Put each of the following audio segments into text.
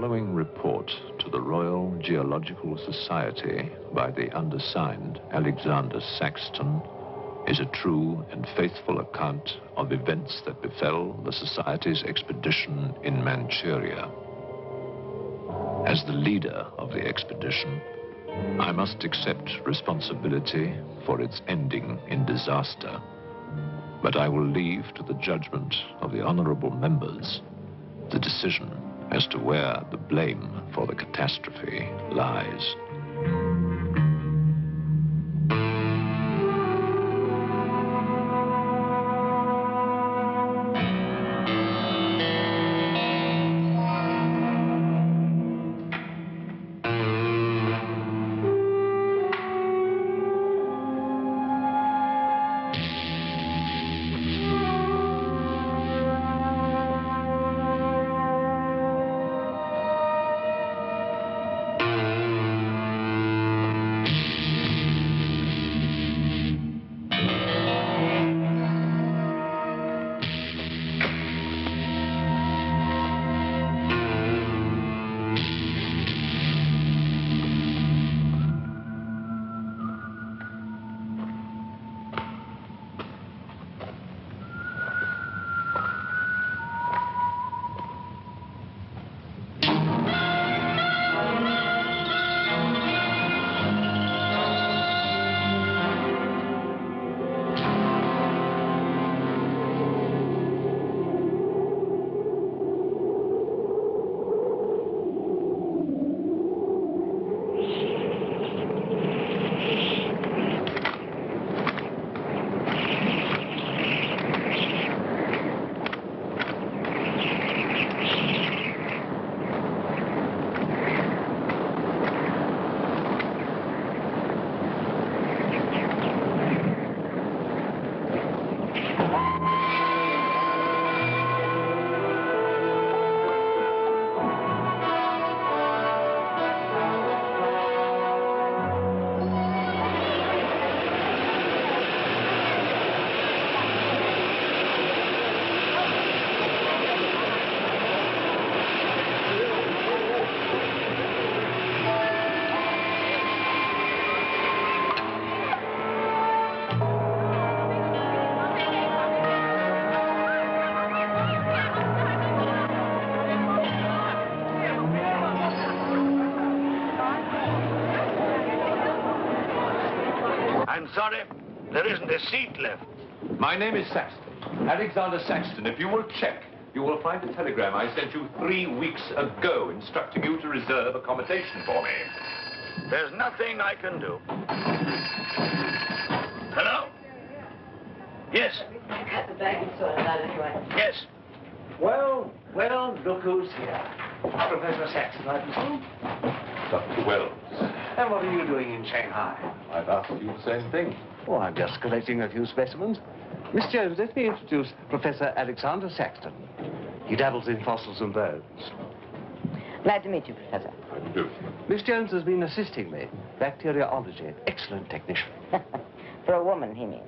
following report to the Royal Geological Society by the undersigned Alexander Saxton is a true and faithful account of events that befell the Society's expedition in Manchuria. As the leader of the expedition, I must accept responsibility for its ending in disaster, but I will leave to the judgment of the honorable members the decision as to where the blame for the catastrophe lies. I'm sorry, there isn't a seat left. My name is Saxton, Alexander Saxton. If you will check, you will find a telegram I sent you 3 weeks ago instructing you to reserve accommodation for me. There's nothing I can do. Hello? Yes. I cut the bag and sorted out anyway. Yes. Well, look who's here. Professor Saxton, I presume? Dr. Wells. And what are you doing in Shanghai? I've asked you the same thing. Oh, I'm just collecting a few specimens. Miss Jones, let me introduce Professor Alexander Saxton. He dabbles in fossils and bones. Glad to meet you, Professor. How do you do? Miss Jones has been assisting me. Bacteriology. Excellent technician. For a woman, he means.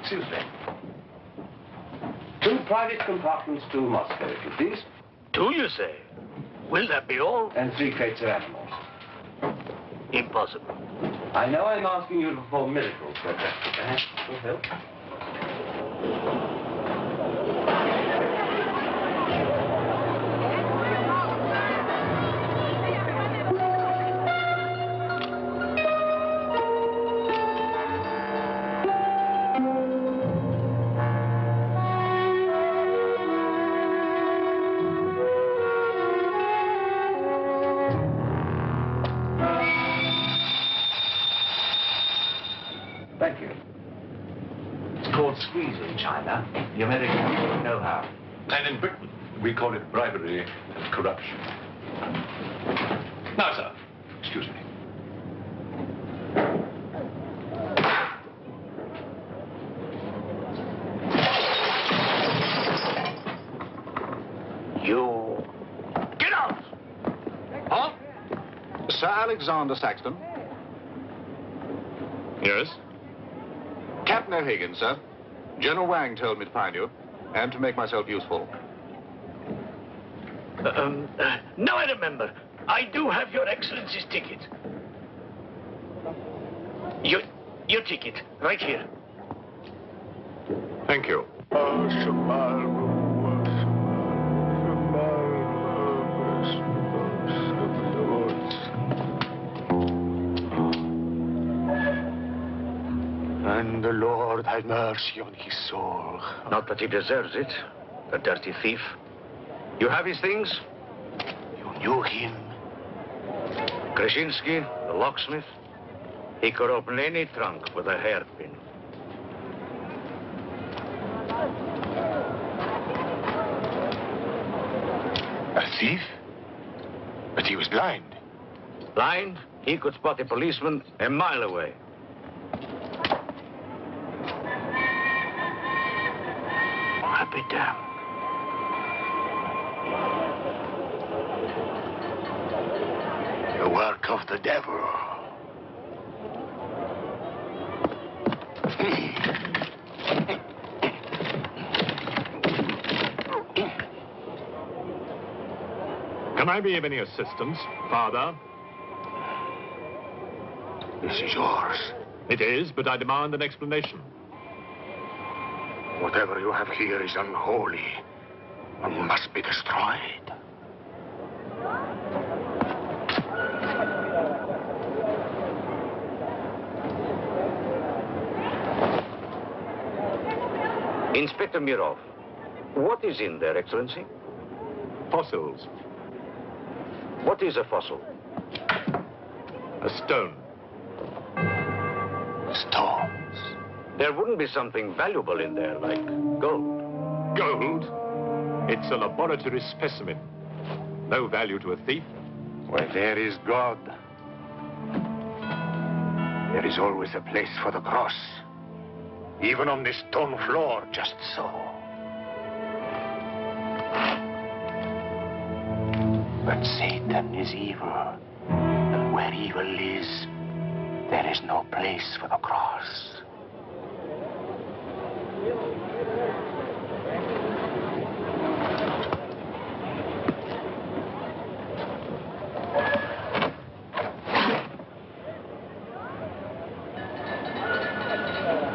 Excuse me. 2 private compartments to Moscow, if you please. 2, you say? Will that be all? And 3 crates of animals. Impossible. I know I'm asking you to perform miracles, but perhaps it will help. Thank you. It's called squeeze in China. The Americans know how. And in Britain, we call it bribery and corruption. Now, sir, excuse me. You... Get out! Huh? Sir Alexander Saxton? Yes? Captain O'Higgins, sir. General Wang told me to find you, and to make myself useful. Now I remember. I do have your Excellency's ticket. Your ticket, right here. Thank you. And the Lord have mercy on his soul. Not that he deserves it, the dirty thief. You have his things? You knew him? Krasinski, the locksmith, he could open any trunk with a hairpin. A thief? But he was blind. Blind, he could spot a policeman a mile away. I'll be damned. The work of the devil. Can I be of any assistance, Father? This is yours. It is, but I demand an explanation. Whatever you have here is unholy and must be destroyed. Inspector Mirov, what is in there, Excellency? Fossils. What is a fossil? A stone. Stones. There wouldn't be something valuable in there, like gold. Gold? It's a laboratory specimen. No value to a thief. Where there is God, there is always a place for the cross. Even on this stone floor, just so. But Satan is evil. And where evil is, there is no place for the cross.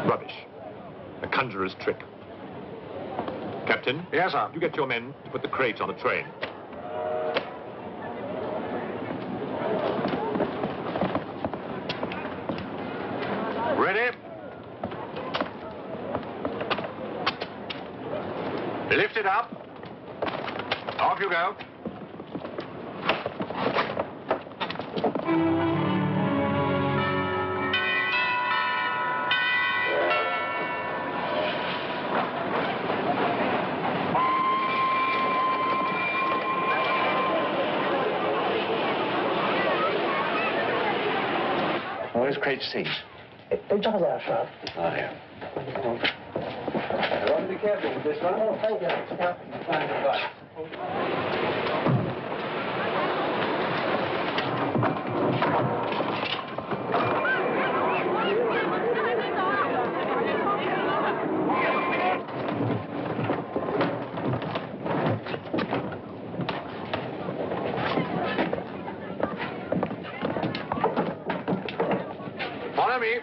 Rubbish. A conjurer's trick. Captain? Yes, sir. You get your men to put the crate on a train. Ready? Lift it up. Off you go. Where's crate C? 正在上。 Oh, here. Be careful with this one. Oh, thank you. Follow me.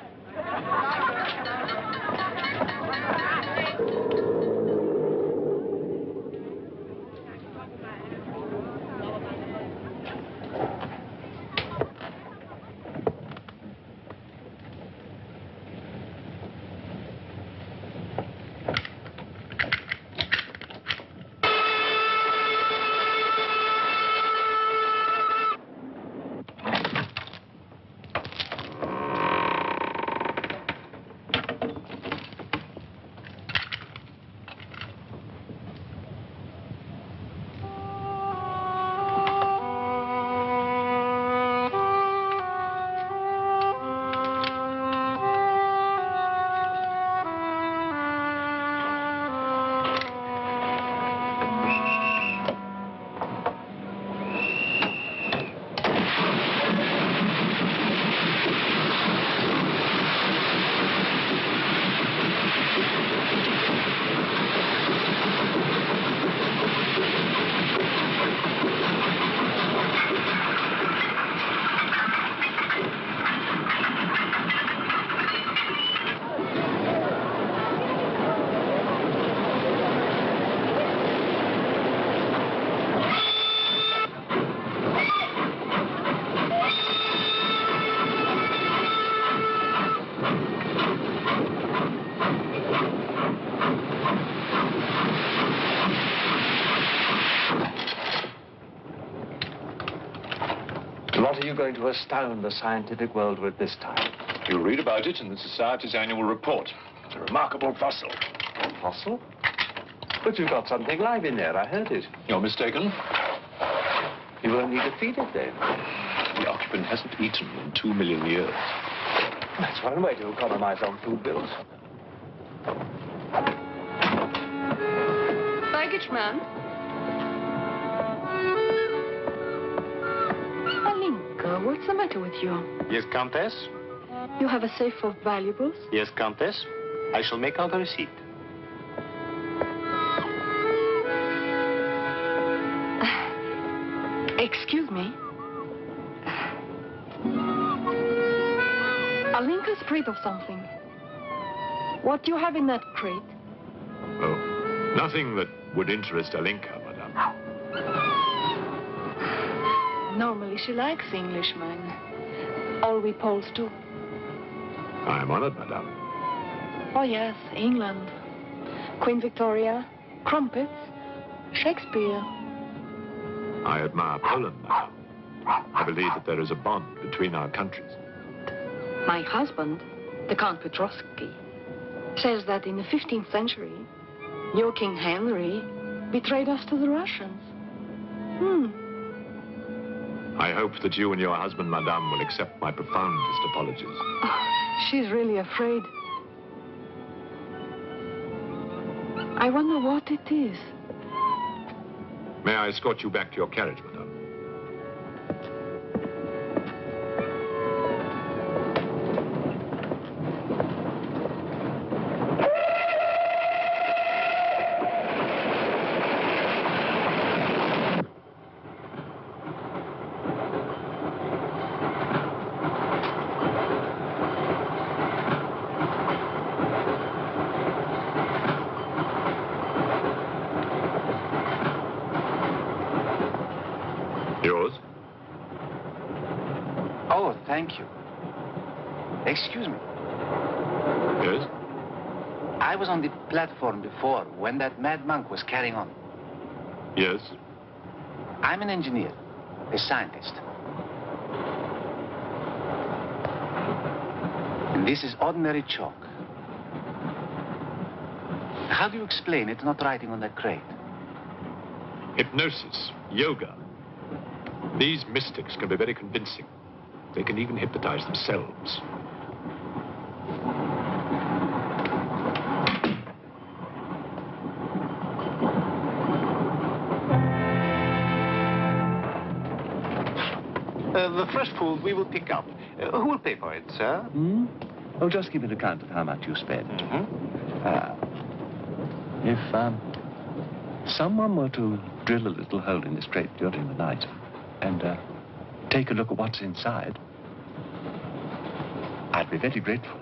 going to astound the scientific world with this time? You'll read about it in the Society's annual report. It's a remarkable fossil. Fossil? But you've got something live in there, I heard it. You're mistaken. You won't need to feed it then. The occupant hasn't eaten in 2 million years. That's one way to economize on food bills. Baggage man. Alinka, what's the matter with you? Yes, Countess? You have a safe of valuables? Yes, Countess. I shall make out a receipt. Excuse me. Alinka's afraid of something. What do you have in that crate? Oh, nothing that would interest Alinka, madame. Normally she likes Englishmen. All we Poles do. I am honored, madame. Oh, yes, England. Queen Victoria, crumpets, Shakespeare. I admire Poland, madame. I believe that there is a bond between our countries. My husband, the Count Petrovsky, says that in the 15th century, your King Henry betrayed us to the Russians. I hope that you and your husband, madame, will accept my profoundest apologies. Oh, she's really afraid. I wonder what it is. May I escort you back to your carriage, madame? Yours? Oh, thank you. Excuse me. Yes? I was on the platform before when that mad monk was carrying on. Yes? I'm an engineer, a scientist. And this is ordinary chalk. How do you explain it's not writing on that crate? Hypnosis, yoga. These mystics can be very convincing. They can even hypnotize themselves. The fresh food we will pick up. Who will pay for it, sir? Oh, just keep an account of how much you spend. If someone were to drill a little hole in this crate during the night and take a look at what's inside, I'd be very grateful.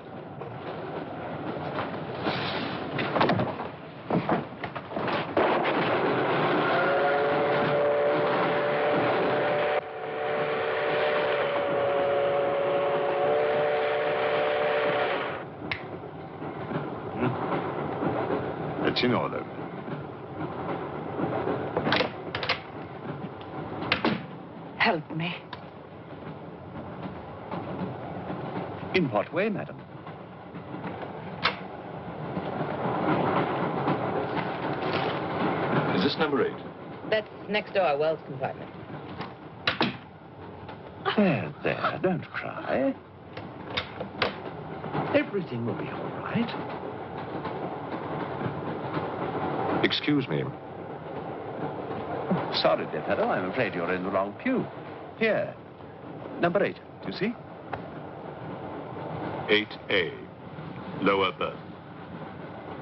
It's in order. Help me. In what way, madam? Is this number 8? That's next to our Wells compartment. There, don't cry. Everything will be all right. Excuse me. Sorry, dear fellow, I'm afraid you're in the wrong pew. Here, number 8, do you see? 8A, lower berth.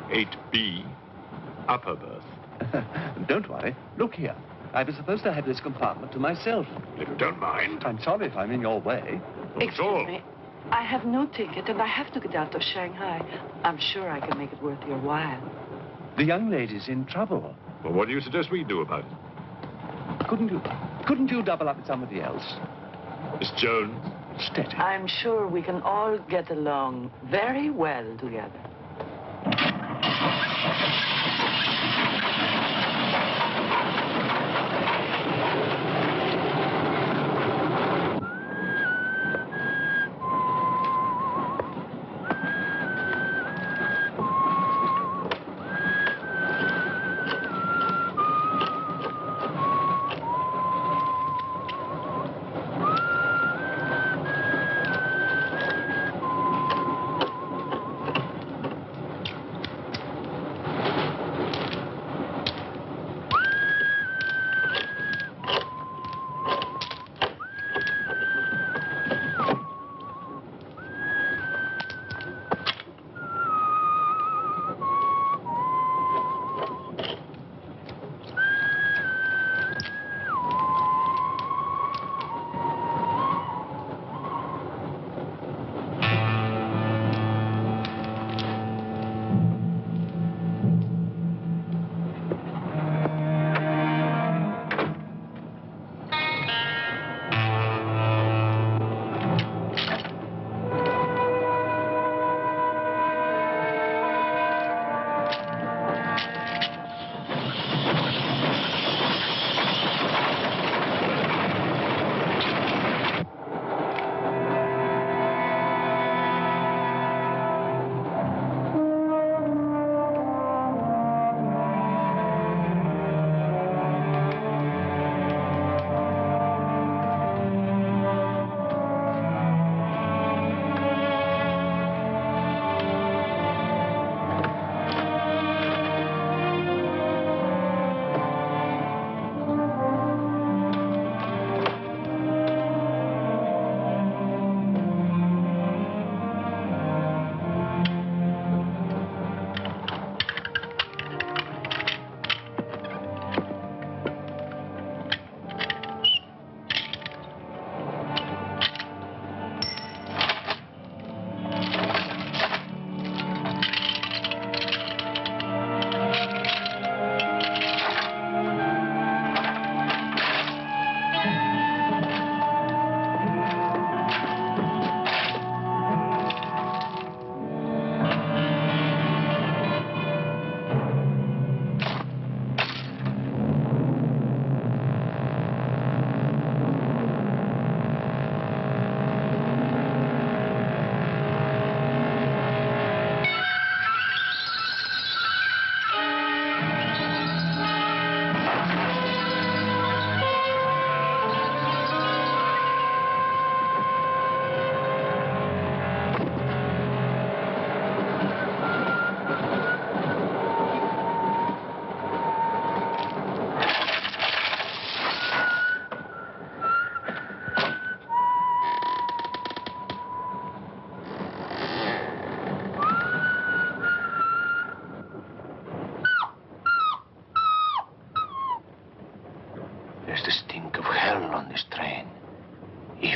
8B, upper berth. Don't worry. Look here. I was supposed to have this compartment to myself. If you don't mind. I'm sorry if I'm in your way. Excuse me. I have no ticket and I have to get out of Shanghai. I'm sure I can make it worth your while. The young lady's in trouble. Well, what do you suggest we do about it? Couldn't you double up with somebody else? Miss Jones? Steady. I'm sure we can all get along very well together.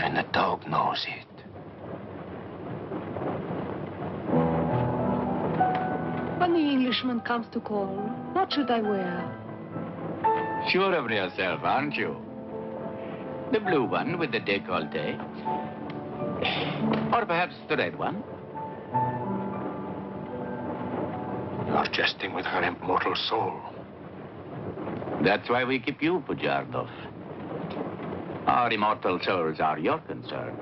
Even the dog knows it. When the Englishman comes to call, what should I wear? Sure of yourself, aren't you? The blue one with the décolleté. Or perhaps the red one. You're jesting with her immortal soul. That's why we keep you, Pujardov. Our immortal souls are your concern.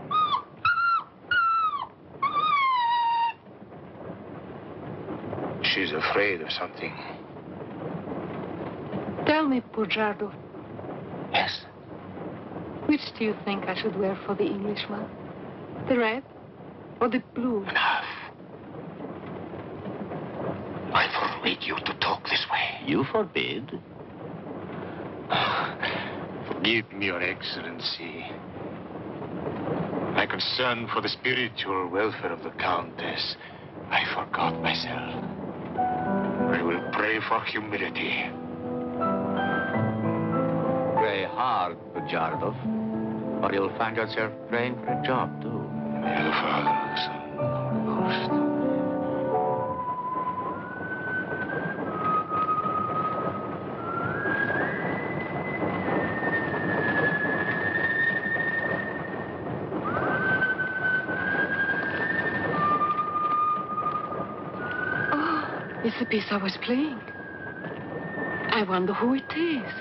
She's afraid of something. Tell me, Pujardov, Yes? which do you think I should wear for the Englishman? The red or the blue? Enough. I forbid you to talk this way. You forbid? Forgive me, Your Excellency. My concern for the spiritual welfare of the Countess, I forgot myself. I will pray for humility. Pray hard, Pujardov, or you'll find yourself praying for a job, too. In the name of the Father, Son, and Holy Ghost. It's the piece I was playing. I wonder who it is.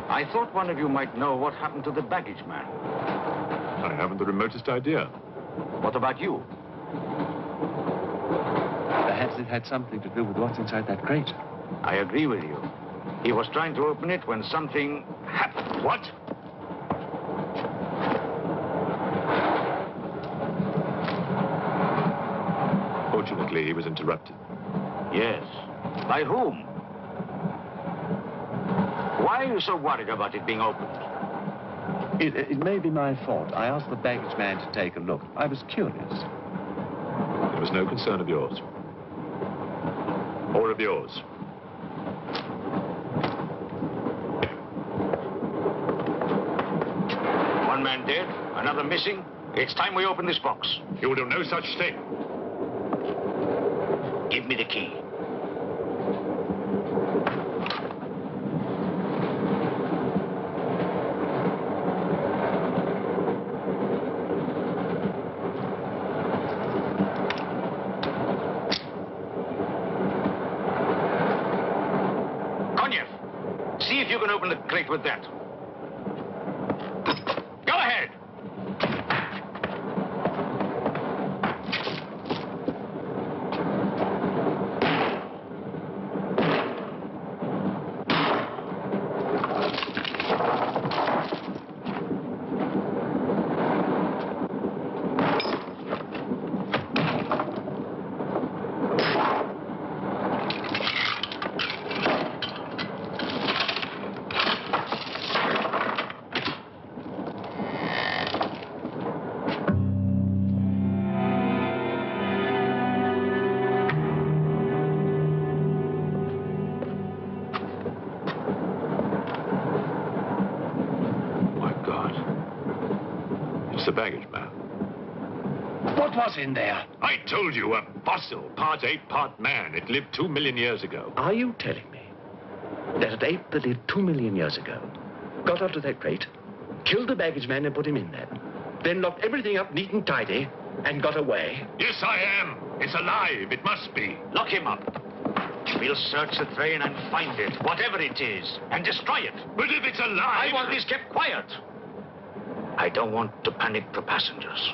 I thought one of you might know what happened to the baggage man. I haven't the remotest idea. What about you? Perhaps it had something to do with what's inside that crate. I agree with you. He was trying to open it when something happened. What? Fortunately, he was interrupted. Yes. By whom? Why are you so worried about it being opened? It may be my fault. I asked the baggage man to take a look. I was curious. It was no concern of yours. Or of yours. One man dead, another missing. It's time we open this box. You will do no such thing. Give me the key. See if you can open the crate with that. Go ahead. It's the baggage man. What was in there? I told you, a fossil, part ape, part man. It lived 2 million years ago. Are you telling me that an ape that lived 2 million years ago got onto that crate, killed the baggage man and put him in there, then locked everything up neat and tidy and got away? Yes, I am. It's alive. It must be. Lock him up. We'll search the train and find it, whatever it is, and destroy it. But if it's alive... I want this kept quiet. I don't want to panic the passengers.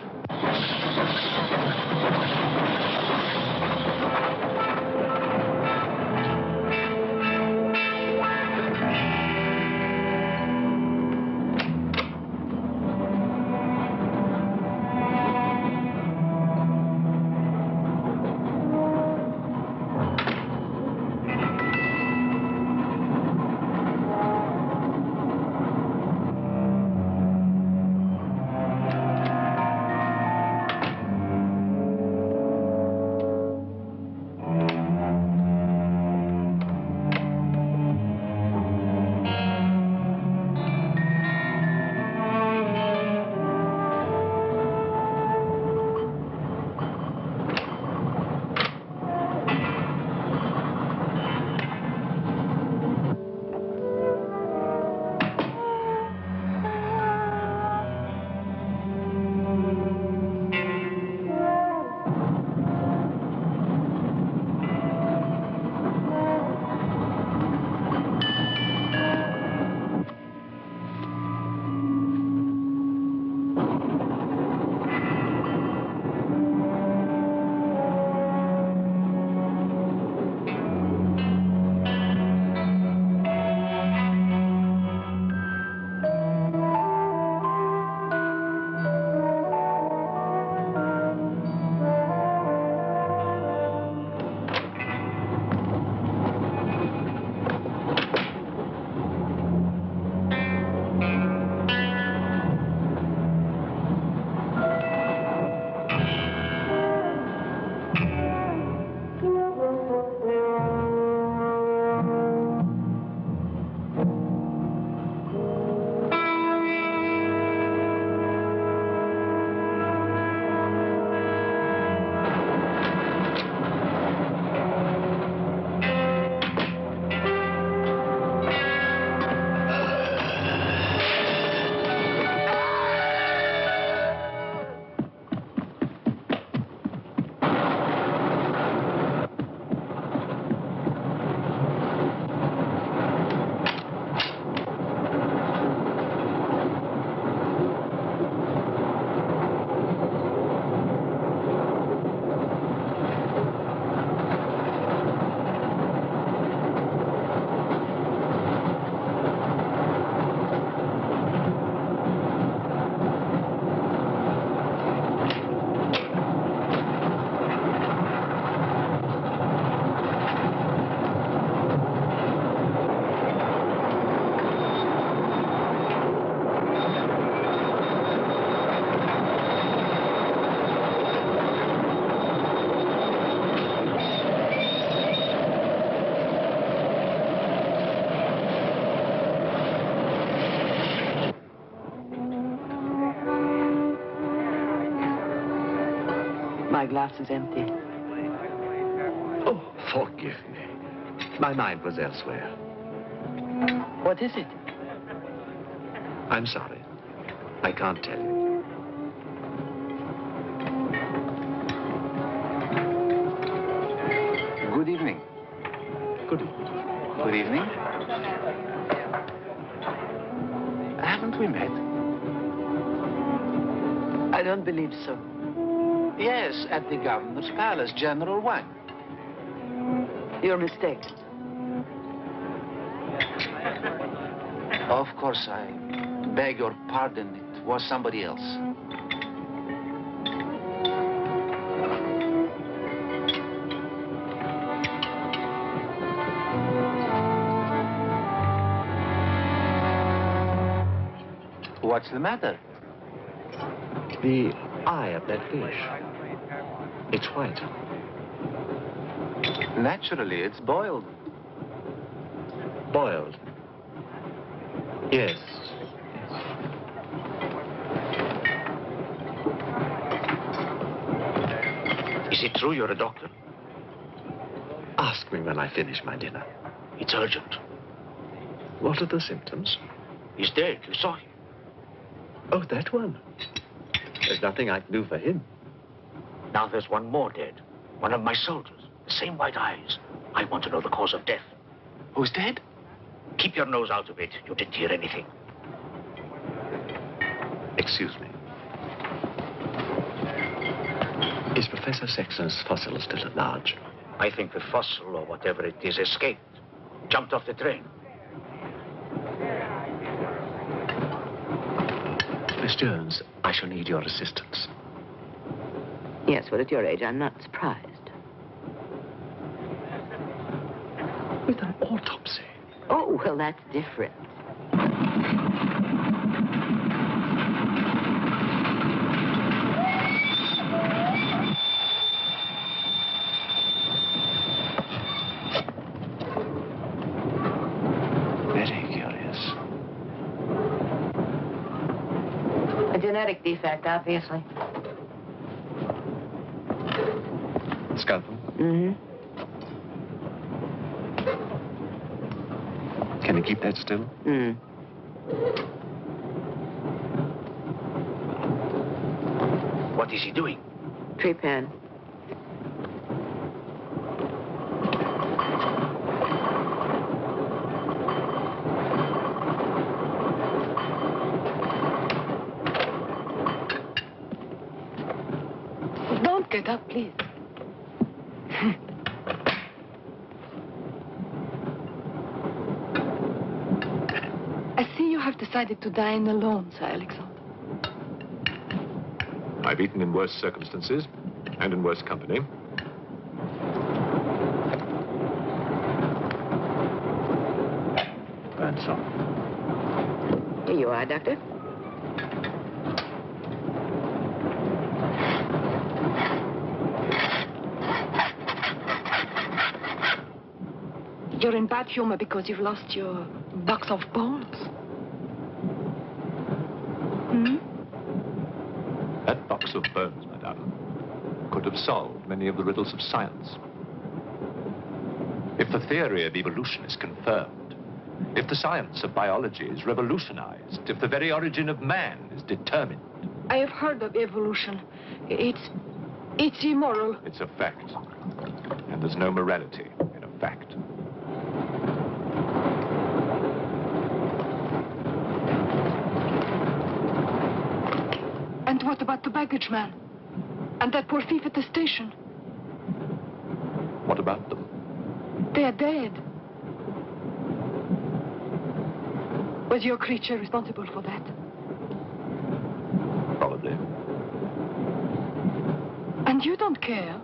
My glass is empty. Oh, forgive me. My mind was elsewhere. What is it? I'm sorry. I can't tell you. Good evening. Good evening. Good evening. Haven't we met? I don't believe so. Yes, at the governor's palace, General Wang. You're mistaken. Of course, I beg your pardon. It was somebody else. What's the matter? The eye of that fish. It's white. Naturally, it's boiled. Boiled. Yes. Is it true you're a doctor? Ask me when I finish my dinner. It's urgent. What are the symptoms? He's dead. You saw him. Oh, that one. There's nothing I can do for him. Now there's one more dead. One of my soldiers. The same white eyes. I want to know the cause of death. Who's dead? Keep your nose out of it. You didn't hear anything. It's Excuse me. Is Professor Sexton's fossil still at large? I think the fossil, or whatever it is, escaped. Jumped off the train. Miss Jones, I shall need your assistance. Yes, well, at your age, I'm not surprised. With an autopsy. Oh, well, that's different. Very curious. A genetic defect, obviously. Scalpel? Mm-hmm. Can you keep that still? What is he doing? Trepan. Don't get up, please. I see you have decided to dine alone, Sir Alexander. I've eaten in worse circumstances and in worse company. Burnsall. Here you are, Doctor. You're in bad humor because you've lost your box of bones. That box of bones, madame, could have solved many of the riddles of science. If the theory of evolution is confirmed, if the science of biology is revolutionized, if the very origin of man is determined. I have heard of evolution. It's immoral. It's a fact. And there's no morality in a fact. And what about the baggage man? And that poor thief at the station? What about them? They're dead. Was your creature responsible for that? Probably. And you don't care?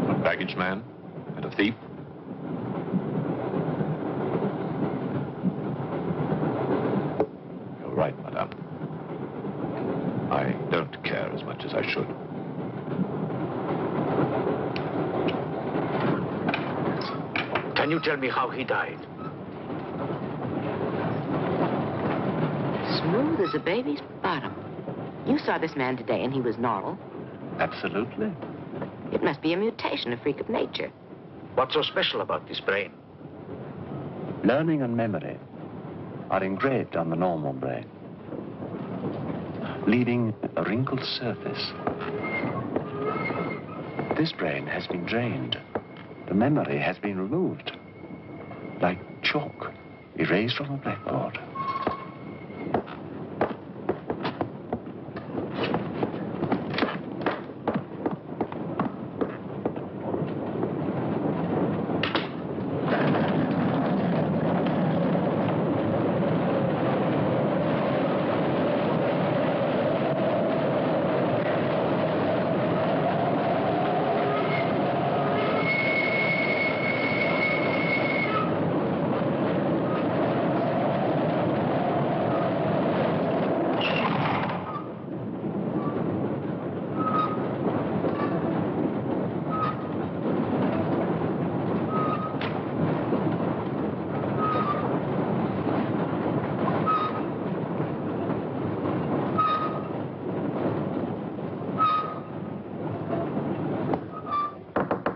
A baggage man and a thief? You're right, madame. I don't care as much as I should. Can you tell me how he died? Smooth as a baby's bottom. You saw this man today and he was normal. Absolutely. It must be a mutation, a freak of nature. What's so special about this brain? Learning and memory are engraved on the normal brain, leaving a wrinkled surface. This brain has been drained. The memory has been removed, like chalk erased from a blackboard.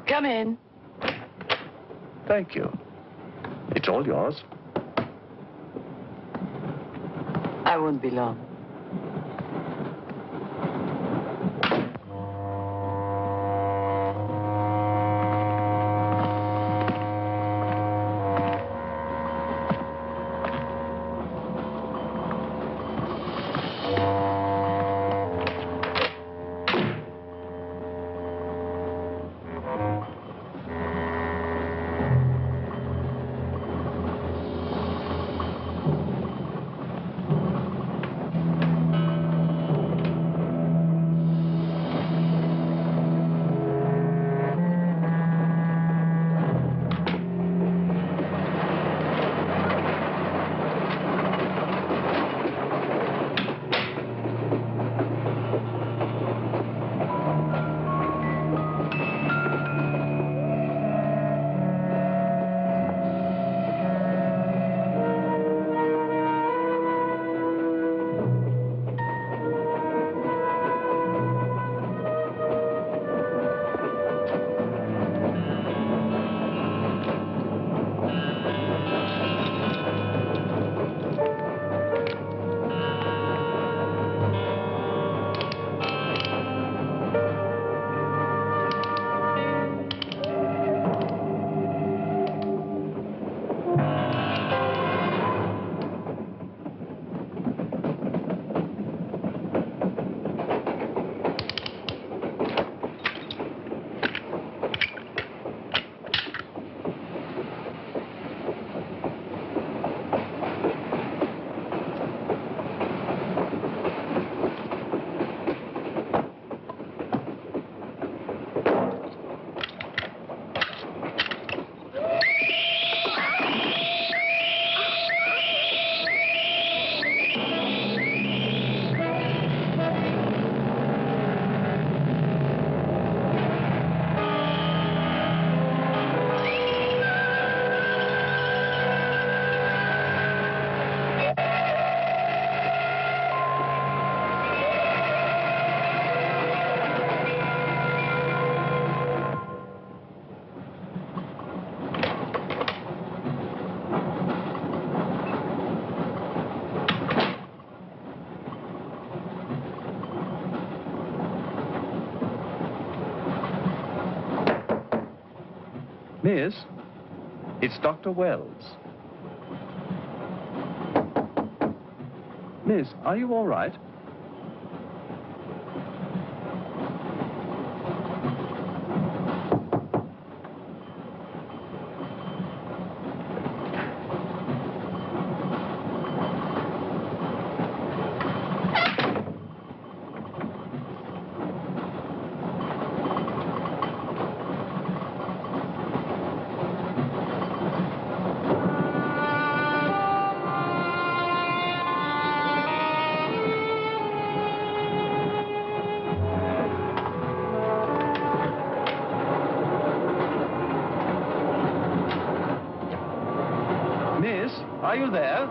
Come in. Thank you. It's all yours. I won't be long. Miss, it's Dr. Wells. Miss, are you all right? Miss, are you there?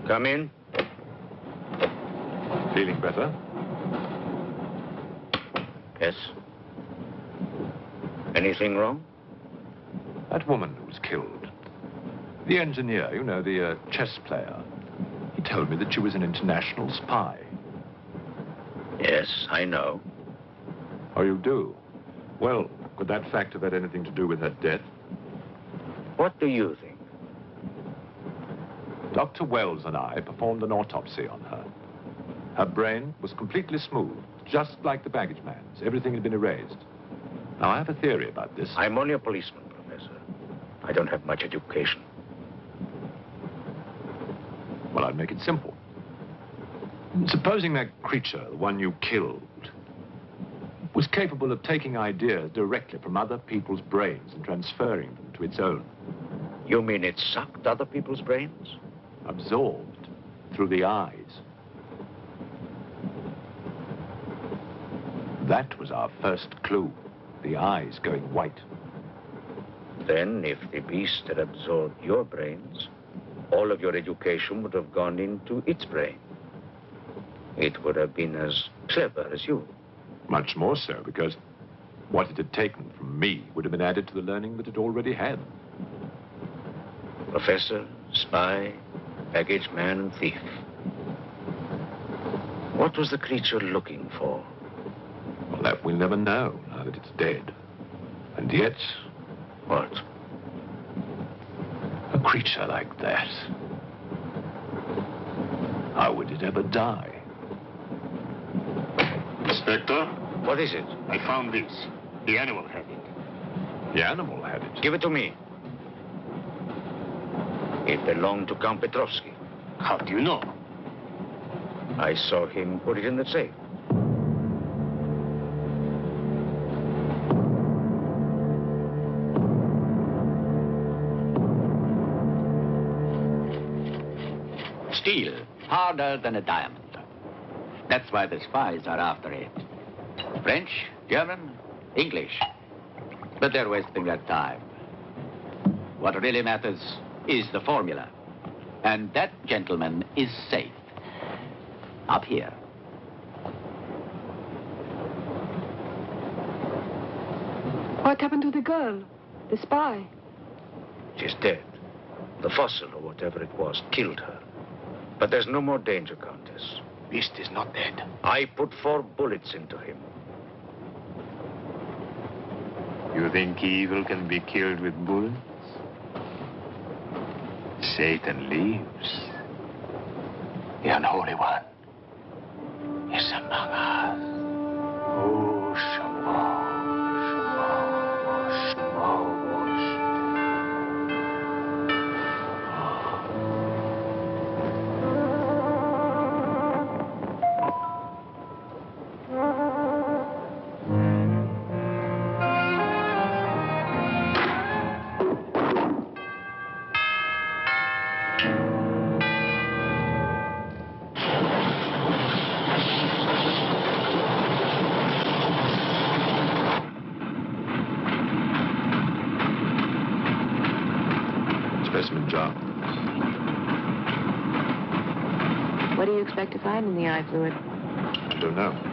Come in. Feeling better? Yes. Anything wrong? That woman who was killed. The engineer, you know, the chess player. He told me that she was an international spy. Yes, I know. Oh, you do? Well, could that fact have had anything to do with her death? What do you think? Dr. Wells and I performed an autopsy on her. Her brain was completely smooth, just like the baggage man's. Everything had been erased. Now, I have a theory about this. I'm only a policeman, Professor. I don't have much education. Well, I'd make it simple. Supposing that creature, the one you killed, was capable of taking ideas directly from other people's brains and transferring them to its own. You mean it sucked other people's brains? Absorbed through the eyes. That was our first clue. The eyes going white. Then, if the beast had absorbed your brains, all of your education would have gone into its brain. It would have been as clever as you. Much more so, because what it had taken from me would have been added to the learning that it already had. Professor, spy, baggage man, and thief. What was the creature looking for? Well, that we'll never know, now that it's dead. And yet... What? A creature like that. How would it ever die? Inspector? What is it? I found this. The animal had it. The animal had it. Give it to me. It belonged to Count Petrovsky. How do you know? I saw him put it in the safe. Steel, harder than a diamond. That's why the spies are after it. French, German, English. But they're wasting their time. What really matters is the formula. And that, gentleman, is safe. Up here. What happened to the girl? The spy? She's dead. The fossil, or whatever it was, killed her. But there's no more danger, Countess. Beast is not dead. I put 4 bullets into him. You think evil can be killed with bullets? Satan lives. The unholy one is among us. Oh, Shamo, Shamo, Shamo, Specimen jar. What do you expect to find in the eye fluid? I don't know.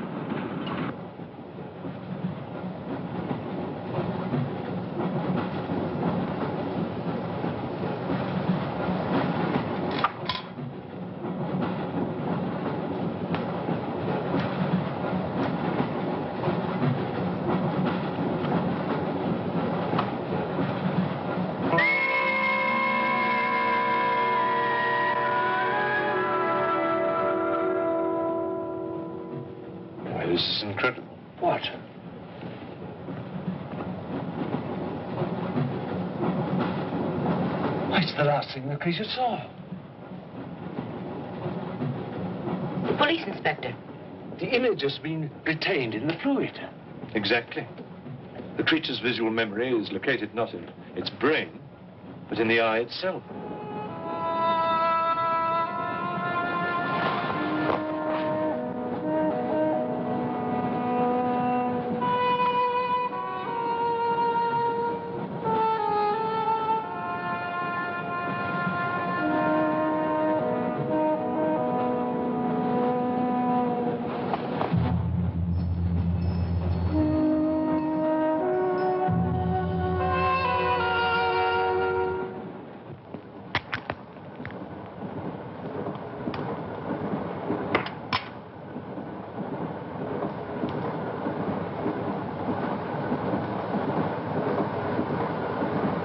This is incredible. What? It's the last thing the creature saw. The police inspector. The image has been retained in the fluid. Exactly. The creature's visual memory is located not in its brain, but in the eye itself.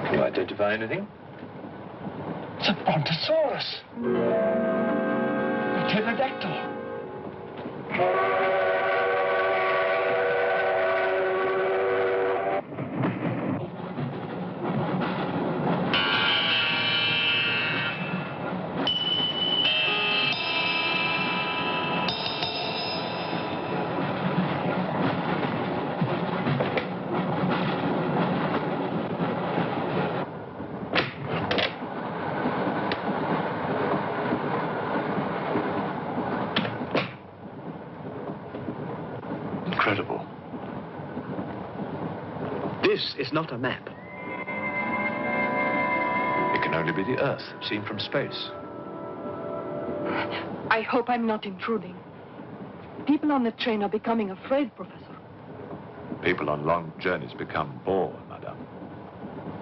Can you identify anything? It's a brontosaurus. A pterodactyl. Incredible. This is not a map. It can only be the Earth, seen from space. I hope I'm not intruding. People on the train are becoming afraid, Professor. People on long journeys become bored, madame.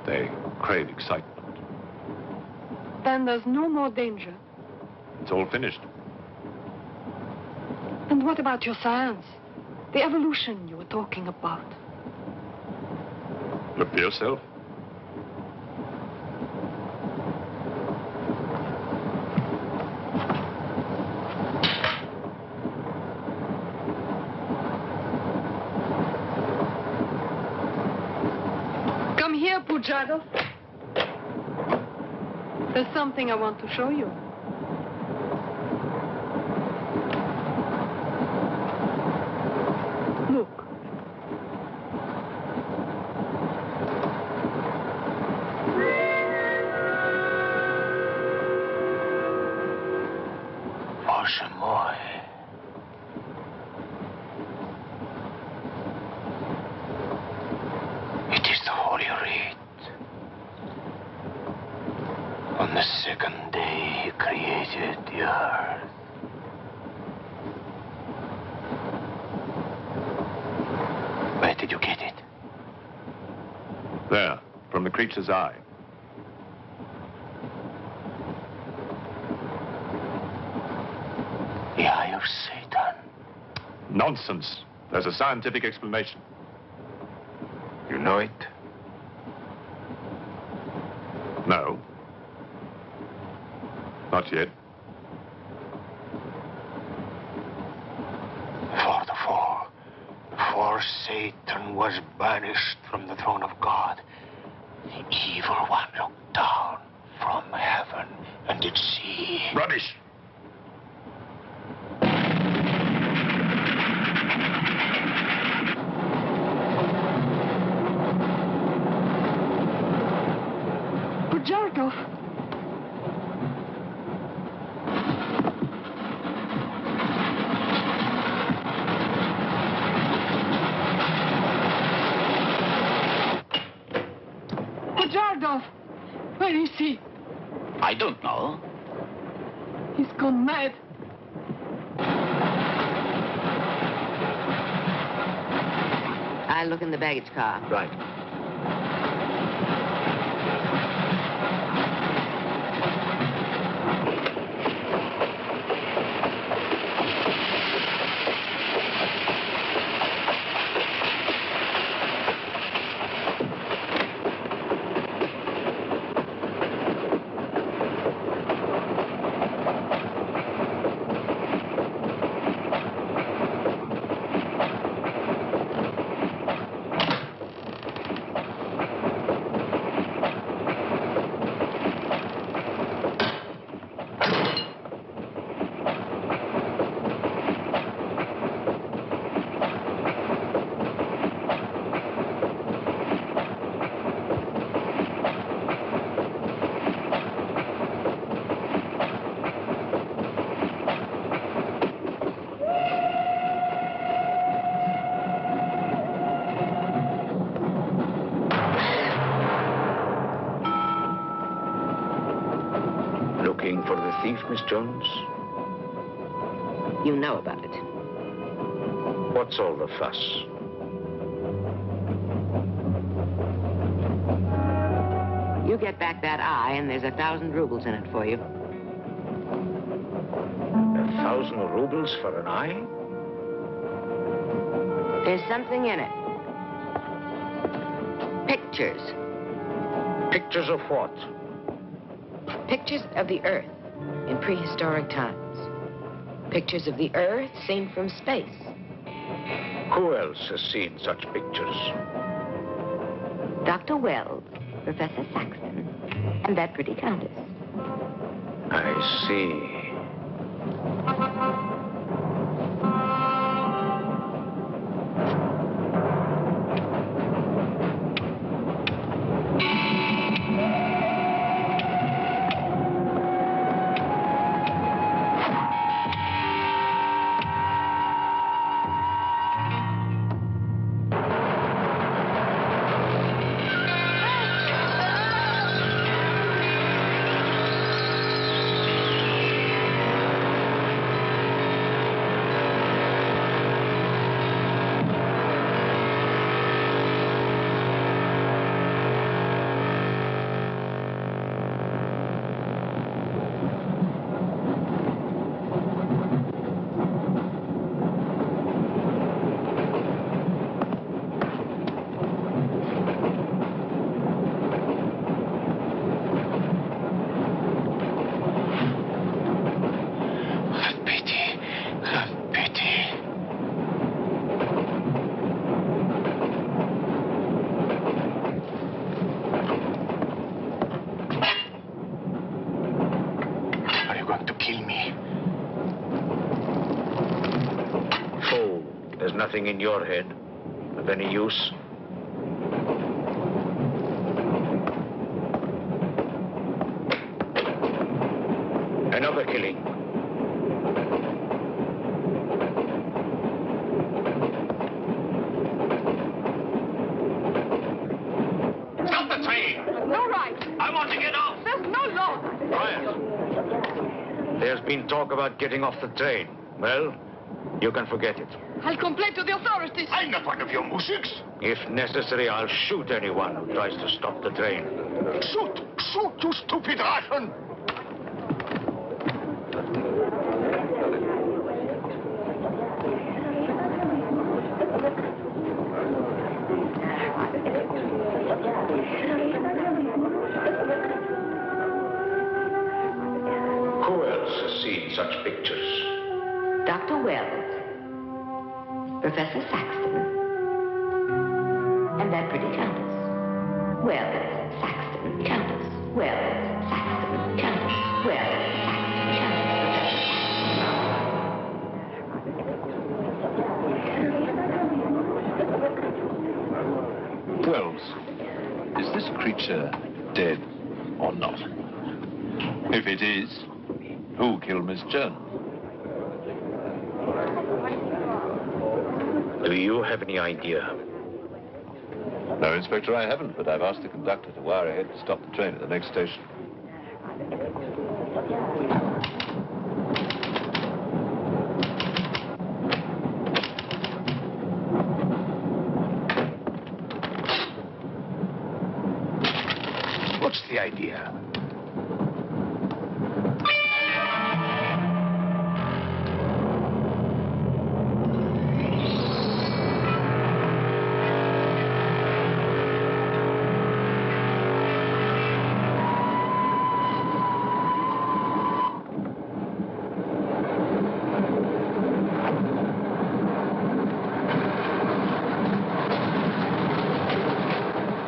They crave excitement. Then there's no more danger. It's all finished. And what about your science? The evolution you were talking about. Look for yourself. Come here, Pujado. There's something I want to show you. Look. Bоже мой. It is the Holy Writ. On the second day, he created the earth. Where did you get it? There, from the creature's eye. The eye of Satan. Nonsense. There's a scientific explanation. You know it? No. Not yet. For the fall, before Satan was banished from the throne of God, the evil one looked down from heaven and did see. Rubbish! Jarkov. Bojardov! Where is he? I don't know. He's gone mad. I'll look in the baggage car. Right. Looking for the thief, Miss Jones? You know about it. What's all the fuss? You get back that eye, and there's 1,000 rubles in it for you. 1,000 rubles for an eye? There's something in it. Pictures. Pictures of what? Pictures of the Earth in prehistoric times. Pictures of the Earth seen from space. Who else has seen such pictures? Dr. Wells, Professor Saxon, and that pretty countess. I see. Nothing in your head of any use? Another killing. There's been talk about getting off the train. Well, you can forget it. I'll complain to the authorities. I'm not one of your musics. If necessary, I'll shoot anyone who tries to stop the train. Shoot! Shoot, you stupid Russian! Who else has seen such pictures? Dr. Wells, Professor Saxton, and that pretty countess. Wells, Saxton, countess. Wells, Saxton, countess. Wells, Saxton, countess. Wells, is this creature dead or not? If it is, who killed Miss Jones? Do you have any idea? No, Inspector, I haven't, but I've asked the conductor to wire ahead to stop the train at the next station. What's the idea?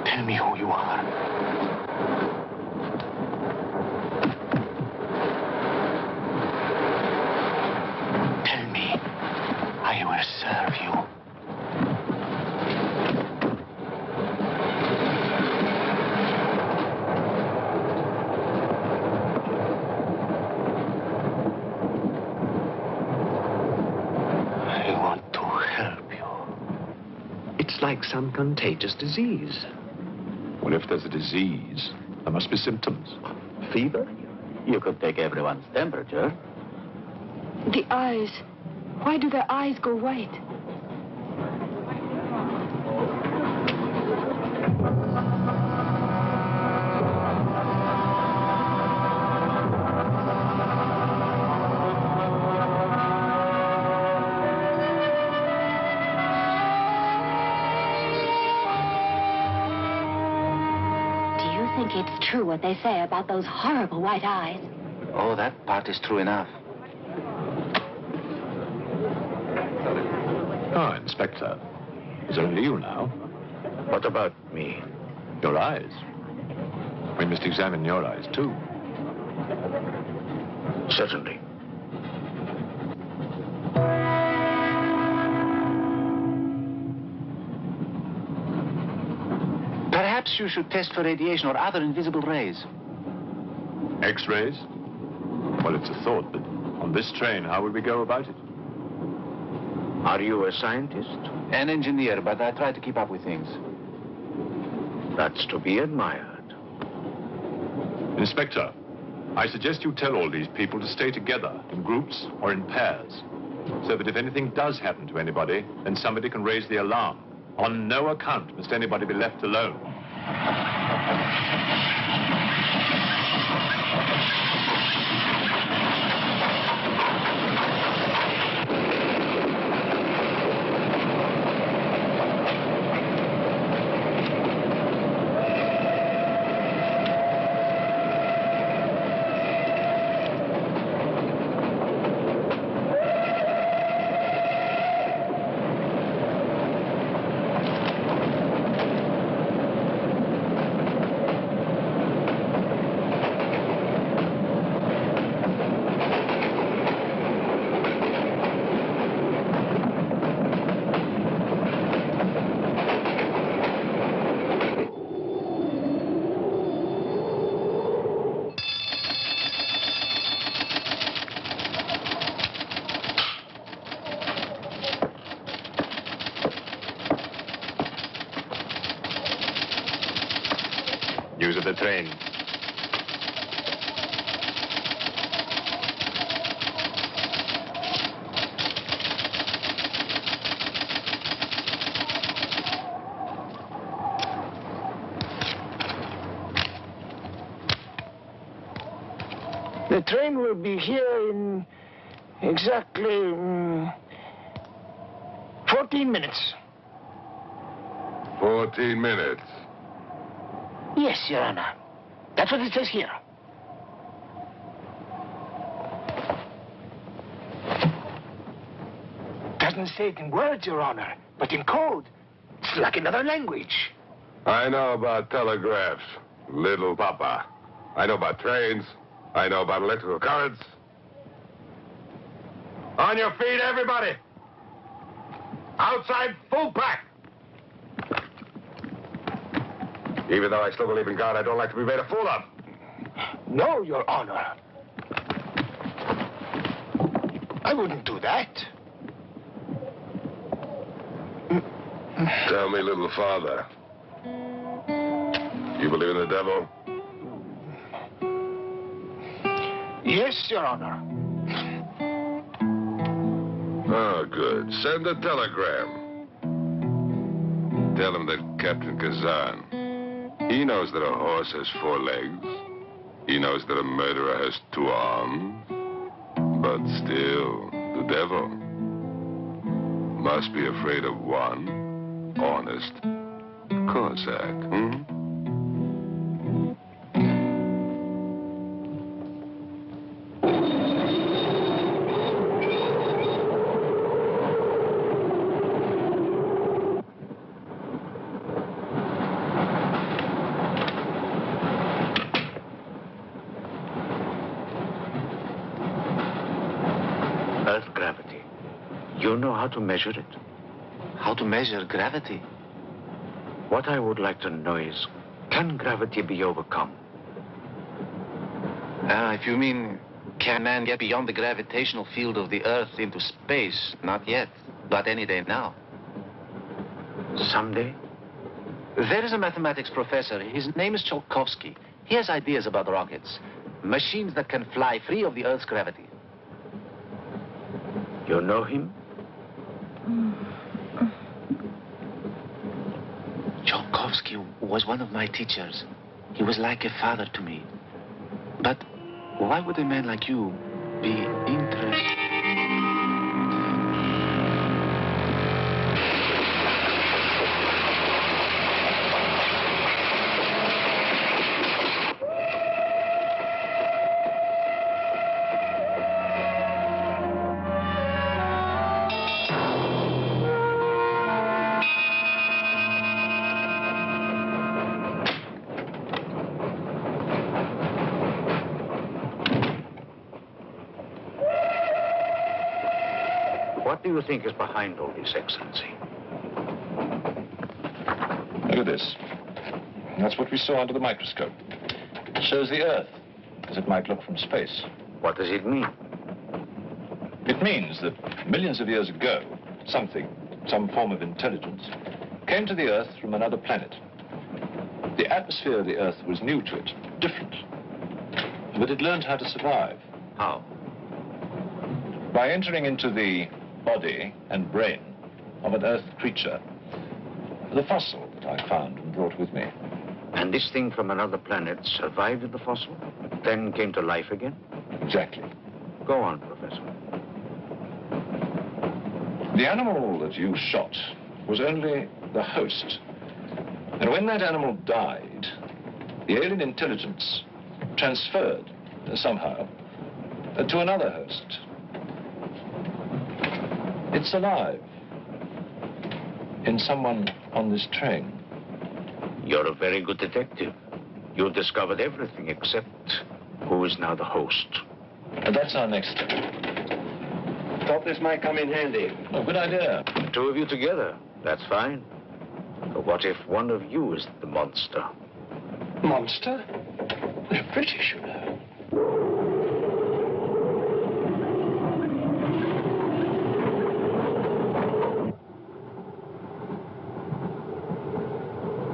Tell me who you are. Tell me. I will serve you. I want to help you. It's like some contagious disease. Well, if there's a disease, there must be symptoms. Fever? You could take everyone's temperature. The eyes. Why do their eyes go white? Do you think it's true what they say about those horrible white eyes? Oh, that part is true enough. Ah, Inspector. It's only you now. What about me? Your eyes. We must examine your eyes, too. Certainly. Perhaps you should test for radiation or other invisible rays. X-rays? Well, it's a thought, but on this train, how would we go about it? Are you a scientist? An engineer, but I try to keep up with things. That's to be admired. Inspector, I suggest you tell all these people to stay together, in groups or in pairs, so that if anything does happen to anybody, then somebody can raise the alarm. On no account must anybody be left alone. News of the train. The train will be here in exactly 14 minutes. 14 minutes. Yes, Your Honor. That's what it says here. Doesn't say it in words, Your Honor, but in code. It's like another language. I know about telegraphs, little papa. I know about trains. I know about electrical currents. On your feet, everybody. Outside, full pack. Even though I still believe in God, I don't like to be made a fool of. No, Your Honor. I wouldn't do that. Tell me, little father. You believe in the devil? Yes, Your Honor. Oh, good. Send a telegram. Tell him that Captain Kazan, he knows that a horse has 4 legs. He knows that a murderer has 2 arms. But still, the devil must be afraid of one honest Cossack, hmm? Earth gravity. You know how to measure it? How to measure gravity? What I would like to know is, can gravity be overcome? If you mean, can man get beyond the gravitational field of the Earth into space? Not yet, but any day now. Someday? There is a mathematics professor. His name is Tsiolkovsky. He has ideas about rockets. Machines that can fly free of the Earth's gravity. You know him? Tsiolkovsky was one of my teachers. He was like a father to me. But why would a man like you be interested? What do you think is behind all this, Excellency? Look at this. That's what we saw under the microscope. It shows the Earth as it might look from space. What does it mean? It means that millions of years ago, something, some form of intelligence, came to the Earth from another planet. The atmosphere of the Earth was new to it, different. But it learned how to survive. How? By entering into the body and brain of an Earth creature, the fossil that I found and brought with me. And this thing from another planet survived in the fossil, then came to life again? Exactly. Go on, Professor. The animal that you shot was only the host. And when that animal died, the alien intelligence transferred somehow to another host. It's alive in someone on this train. You're a very good detective. You discovered everything except who is now the host. And that's our next step. Thought this might come in handy. Oh, good idea. 2 of you together. That's fine. But what if one of you is the monster? Monster? They're British, you know.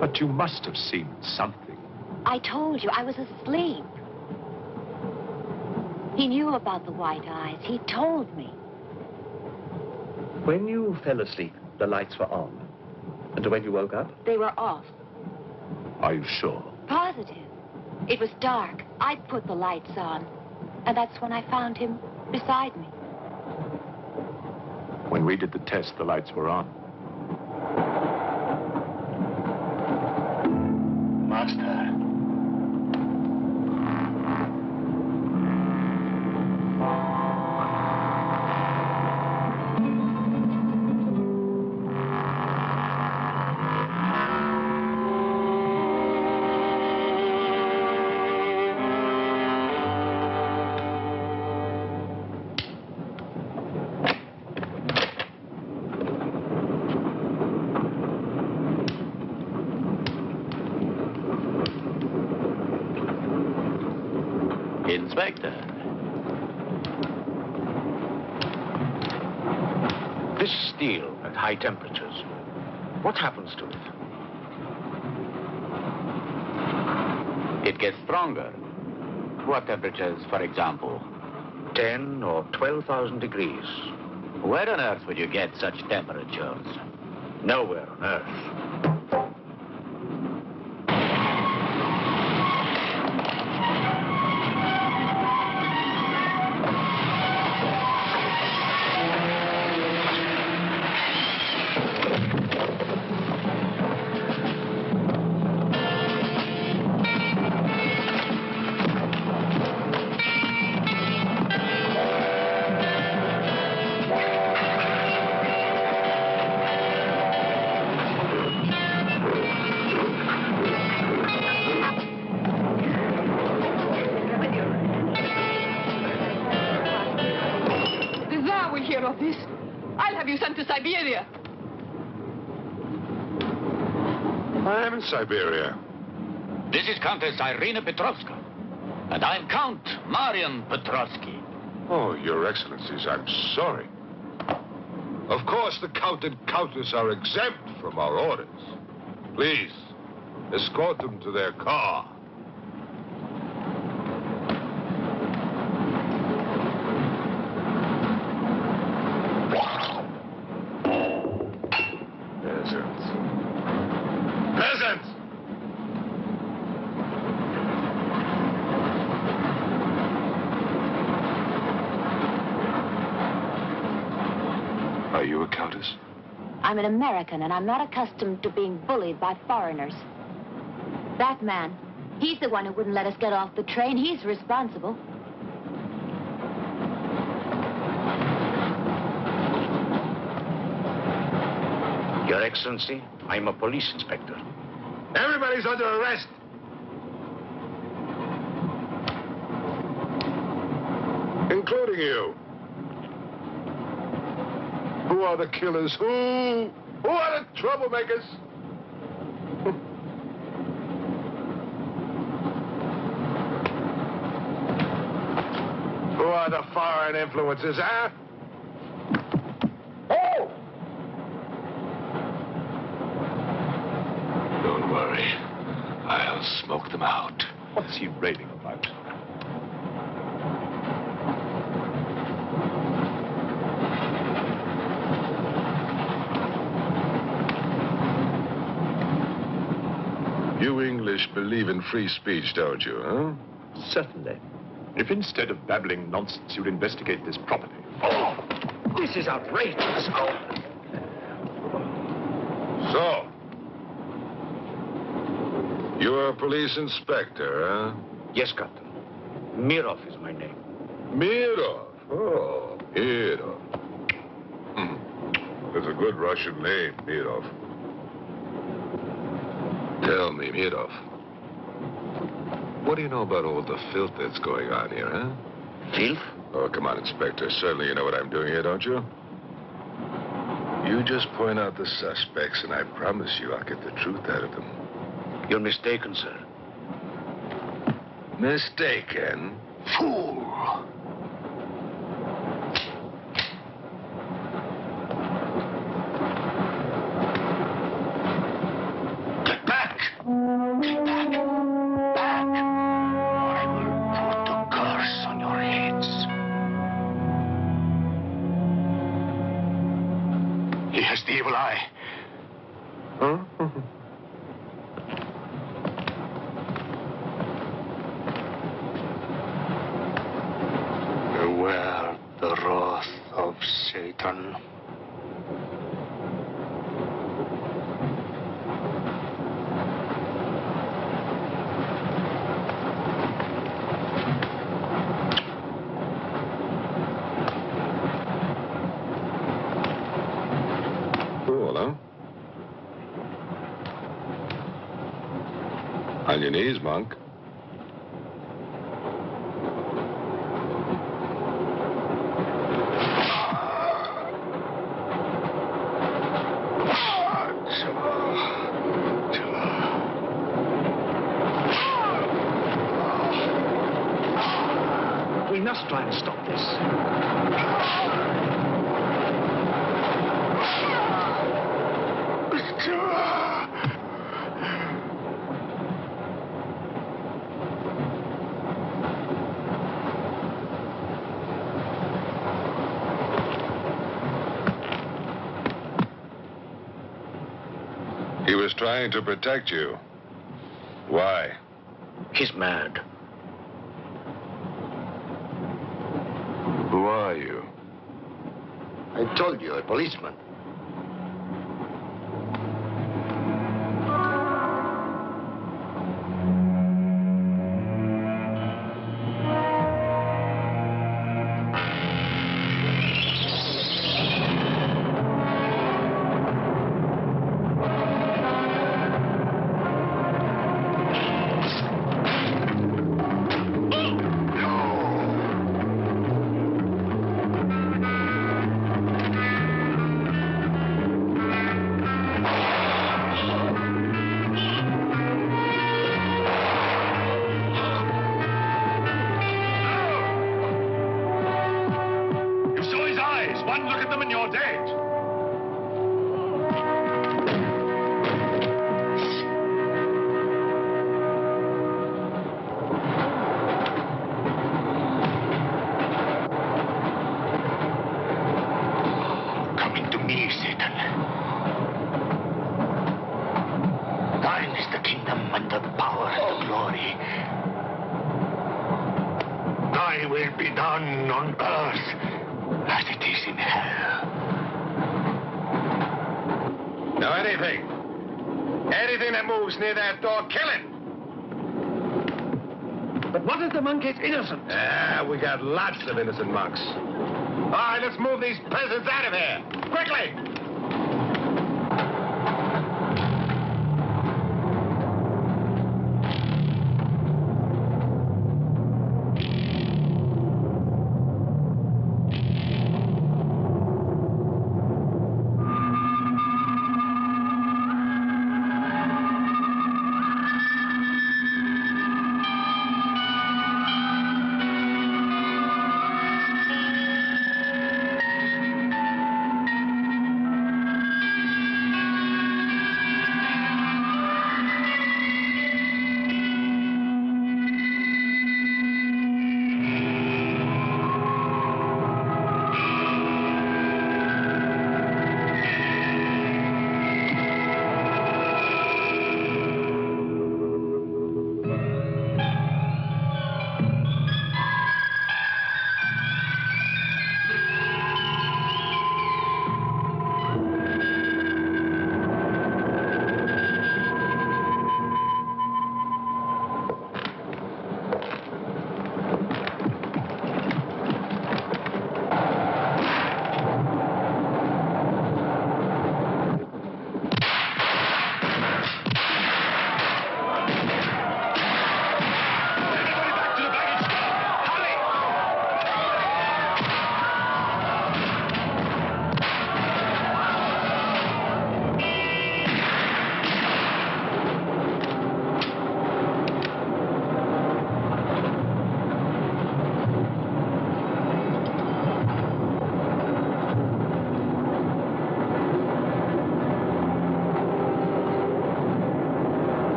But you must have seen something. I told you, I was asleep. He knew about the white eyes. He told me. When you fell asleep, the lights were on. And when you woke up? They were off. Are you sure? Positive. It was dark. I put the lights on. And that's when I found him beside me. When we did the test, the lights were on. Master. Inspector. This steel at high temperatures, what happens to it? It gets stronger. What temperatures, for example? 10 or 12,000 degrees. Where on earth would you get such temperatures? Nowhere on earth. Of this, I'll have you sent to Siberia. I am in Siberia. This is Countess Irina Petrovska, and I'm Count Marian Petrovsky. Oh, Your Excellencies, I'm sorry. Of course, the Count and Countess are exempt from our orders. Please, escort them to their car. Peasants! Are you a countess? I'm an American, and I'm not accustomed to being bullied by foreigners. That man, he's the one who wouldn't let us get off the train. He's responsible. Your Excellency, I'm a police inspector. Everybody's under arrest. Including you. Who are the killers? Who are the troublemakers? Who are the foreign influences, huh? Oh! Don't worry. I'll smoke them out. What's he raving about? You English believe in free speech, don't you, huh? Certainly. If instead of babbling nonsense, you'd investigate this properly. Oh, this is outrageous. Oh. So, you're a police inspector, huh? Yes, Captain. Mirov is my name. Mirov? Oh, Mirov. That's a good Russian name, Mirov. Tell me, Mirov, what do you know about all the filth that's going on here, huh? Filth? Oh, come on, Inspector. Certainly you know what I'm doing here, don't you? You just point out the suspects, and I promise you I'll get the truth out of them. You're mistaken, sir. Mistaken? Fool! Get back! Get back! Back! Or I will put a curse on your heads. He has the evil eye. Huh? Satan. Cool, huh? On your knees, monk. We must try and stop this. He was trying to protect you. Why? He's mad. Who are you? I told you, a policeman. One look at them and you're dead. Coming to me, Satan. Thine is the kingdom and the power and the glory. Thy will be done on earth as it is in hell. Now, anything that moves near that door, kill it. But what if the monk is innocent? We got lots of innocent monks. All right, let's move these peasants out of here. Quickly!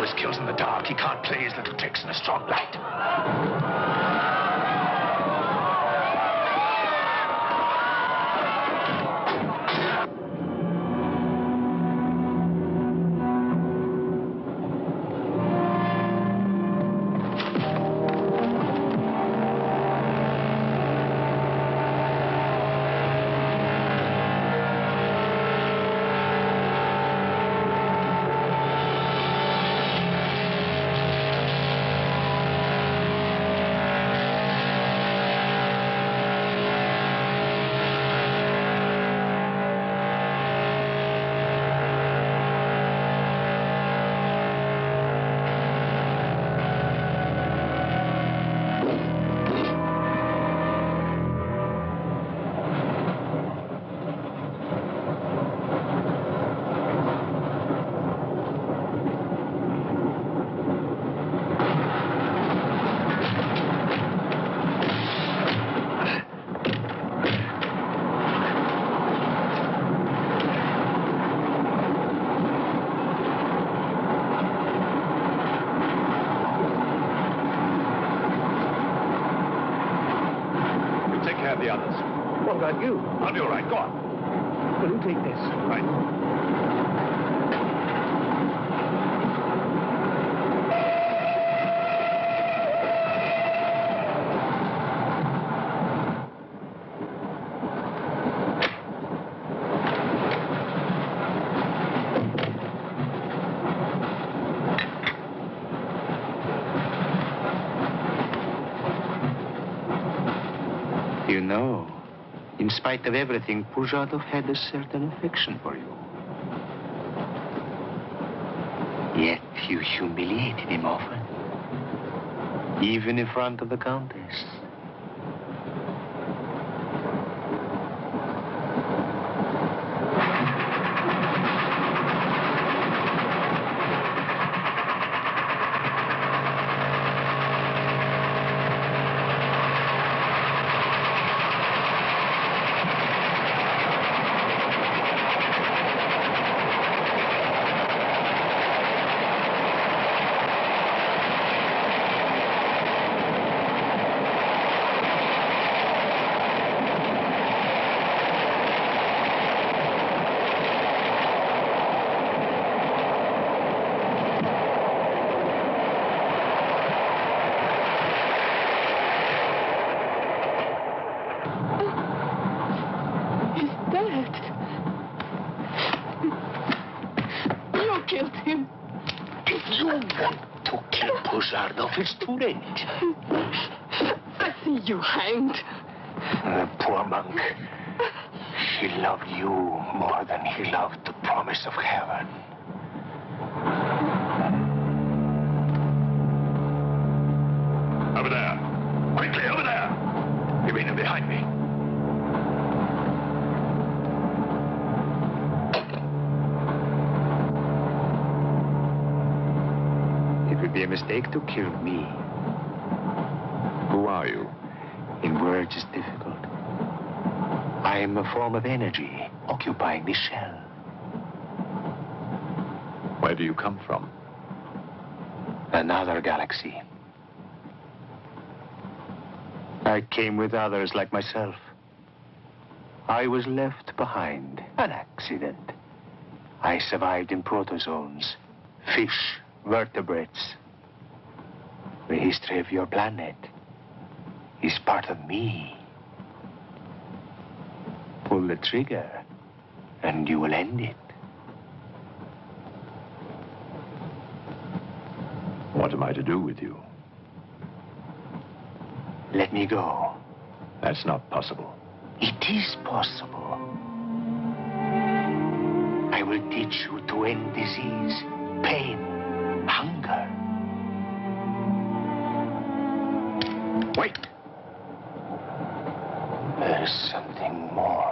skills in the dark. He can't play his little tricks in a strong light. The others. What about you? I'll be all right. Go on. Will you take this? Right. You know, in spite of everything, Pujatov had a certain affection for you. Yet you humiliated him often, even in front of the Countess. It's too late. I see you hanged. The poor monk. He loved you more than he loved the promise of heaven. Over there. Quickly, over there. You mean him behind me? It would be a mistake to kill me. Who are you? In words, it's difficult. I am a form of energy occupying this shell. Where do you come from? Another galaxy. I came with others like myself. I was left behind. An accident. I survived in protozoans, fish, vertebrates. The history of your planet is part of me. Pull the trigger, and you will end it. What am I to do with you? Let me go. That's not possible. It is possible. I will teach you to end disease, pain, hunger. Wait. There is something more.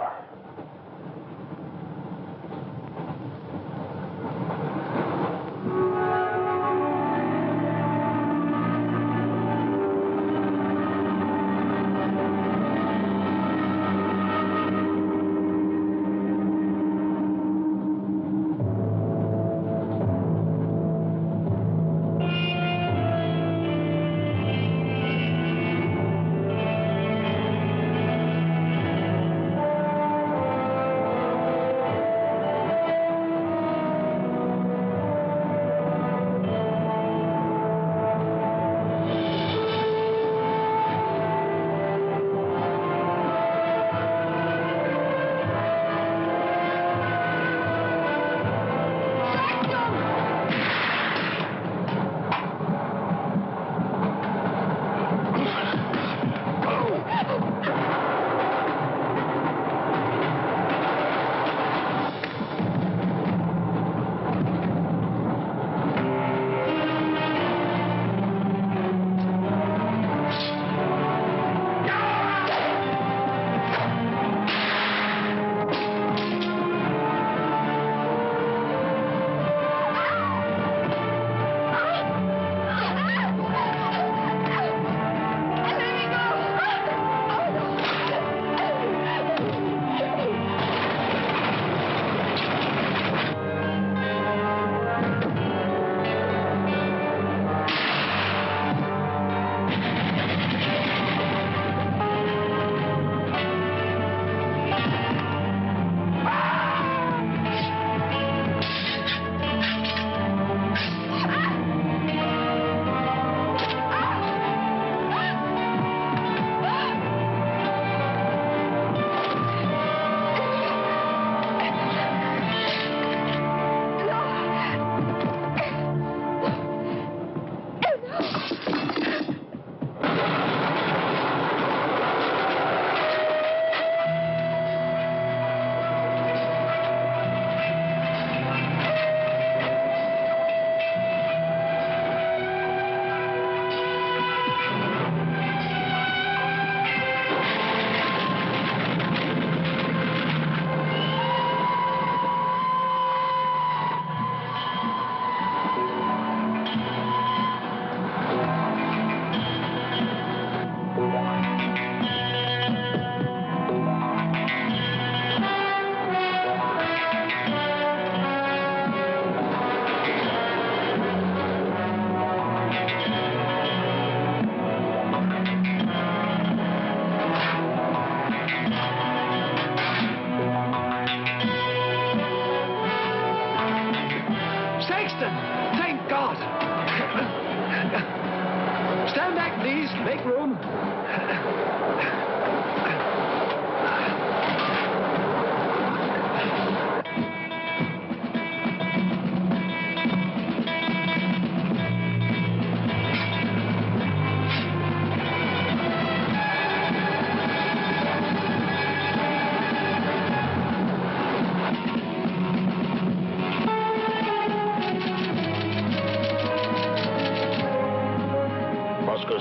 stateroom.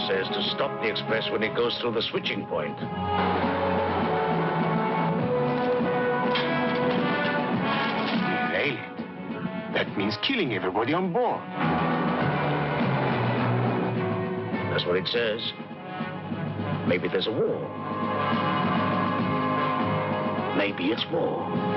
Says to stop the express when it goes through the switching point. Nail it. That means killing everybody on board. That's what it says. Maybe there's a war. Maybe it's war.